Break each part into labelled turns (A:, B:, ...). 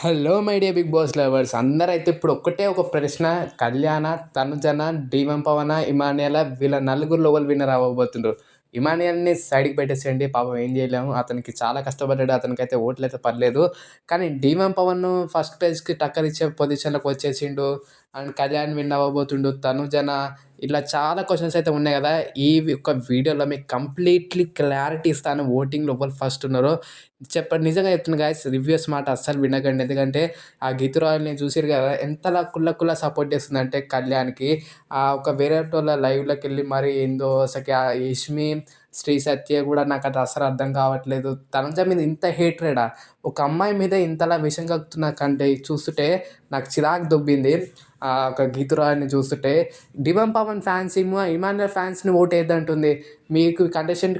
A: Hello my dear Bigg Boss lovers అందరైతే ఇప్పుడు ఒక్కటే ఒక ప్రశ్న. కళ్యాణ, తనుజన, డీమన్ పవన, ఇమాన్యుయల వీళ్ళ నలుగురిలో ఎవరు విన్నర్ అవ్వబోతుండ్రు? ఇమాన్యుయల్‌ని సైడ్‌కి పెట్టేసేయండి. పాపం ఏం చేయలేము. అతనికి చాలా కష్టపడ్డాడు. అతనికైతే ఓట్లయితే పడలేదు. కానీ డీమన్ పవన్ ఫస్ట్ ప్లేస్‌కి టక్కర్ ఇచ్చే పొజిషన్‌లోకి వచ్చేసిండు. అండ్ కళ్యాణ్ విన్ అవ్వబోతుండు. తనుజన ఇట్లా చాలా క్వెషన్స్ అయితే ఉన్నాయి కదా! ఈ యొక్క వీడియోలో మీకు కంప్లీట్‌లీ క్లారిటీ ఇస్తాను. ఓటింగ్‌లో ఎవరు ఫస్ట్ ఉన్నారో చెప్పండి. నిజంగా చెప్తున్నా గైస్, రివ్యూస్ మాట అస్సలు వినకండి. ఎందుకంటే ఆ గీతూ రాయల్‌ని చూసిర్రు కదా! ఎంతలా కుల్ల సపోర్ట్ చేస్తుందంటే కళ్యాణ్‌కి. ఒక వేరేటోళ్ళ లైవ్‌లోకెళ్ళి మరి ఏందో అసలకి ఆ యష్మి, శ్రీ సత్య కూడా నాకది అస్సలు అర్థం కావట్లేదు. తనుజ మీద ఇంత హేట్రెడా? ఒక అమ్మాయి మీద ఇంతలా విషం కక్కుతున్న కంటే చూస్తుంటే నాకు చిరాకు దొబ్బింది. ఒక గీతూ రాయల్‌ని చూస్తుంటే. డిమన్ పవన్ ఫ్యాన్స్ ఏమో ఇమాన్యుయల్ ఫ్యాన్స్‌ని ఓటేయద్దంటుంది. మీ కంటెస్టెంట్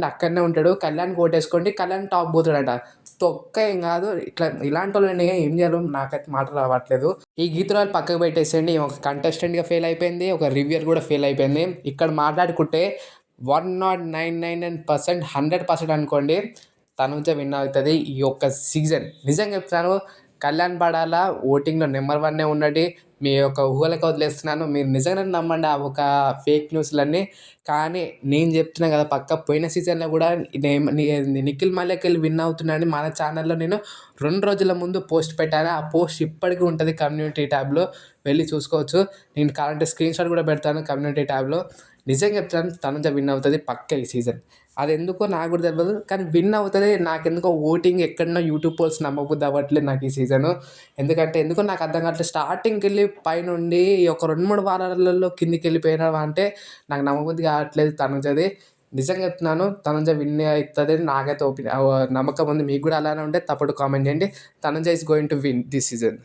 A: అక్కడనే ఉంటాడు. కళ్యాణ్‌కి ఓటేసుకోండి. కళ్యాణ్ టాప్ పోతాడట. తొక్క ఏం కాదు. ఇలాంటోళ్ళని ఏం చేయాలో నాకైతే మాటలు రావట్లేదు. ఈ గీతురాలు పక్కకు పెట్టేసేయండి. ఈమె ఒక కంటెస్టెంట్‌గా ఫెయిల్ అయిపోయింది. ఒక రివ్యూయర్ కూడా ఫెయిల్ అయిపోయింది. ఇక్కడ మాట్లాడుకుంటే 199% 100% అనుకోండి తనుజ విన్ అవుతది ఈ యొక్క సీజన్. నిజంగా చెప్తున్నాను. కళ్యాణ్ పడాలా ఓటింగ్‌లో నెంబర్ వన్నే ఉన్నది. మీ యొక్క ఊహలకు వదిలేస్తున్నాను. మీరు నిజంగానే నమ్మండి ఆ ఒక ఫేక్ న్యూస్‌లన్నీ. కానీ నేను చెప్తున్నా కదా! పక్కా పోయిన సీజన్‌లో కూడా నిఖిల్ మల్లేకెళ్ళి విన్ అవుతున్నాడని మన ఛానల్‌లో నేను 2 రోజుల ముందు పోస్ట్ పెట్టాను. ఆ పోస్ట్ ఇప్పటికి ఉంటది కమ్యూనిటీ ట్యాబ్‌లో. వెళ్లి చూసుకోవచ్చు. నేను కావాలంటే స్క్రీన్‌షాట్ కూడా పెడతాను కమ్యూనిటీ ట్యాబ్‌లో. నిజంగా చెప్తున్నాను తనుజ విన్ అవుతది పక్కా ఈ సీజన్. అదెందుకో నాకు కూడా తెలవదు. కానీ విన్ అవుతది. నాకెందుకో ఓటింగ్ ఎక్కడనో యూట్యూబ్ పోల్స్ నమ్మబుద్ధి అవ్వట్లేదు నాకు ఈ సీజను. ఎందుకంటే ఎందుకో నాకు అర్థం కావట్లేదు. స్టార్టింగ్‌కెళ్ళి పైనుండి ఒక 2, 3 వారాలలో కిందకెళ్ళిపోయినావా అంటే నాకు నమ్మబుద్ధి కావట్లేదు తనుజది. నిజంగా చెప్తున్నాను. తనుజ విన్ అయితదని నాకైతే నమ్మకం ఉంది. మీకు కూడా అలానే ఉంటే తప్పకుండా కామెంట్ చేయండి. Tanuja is going to win this season.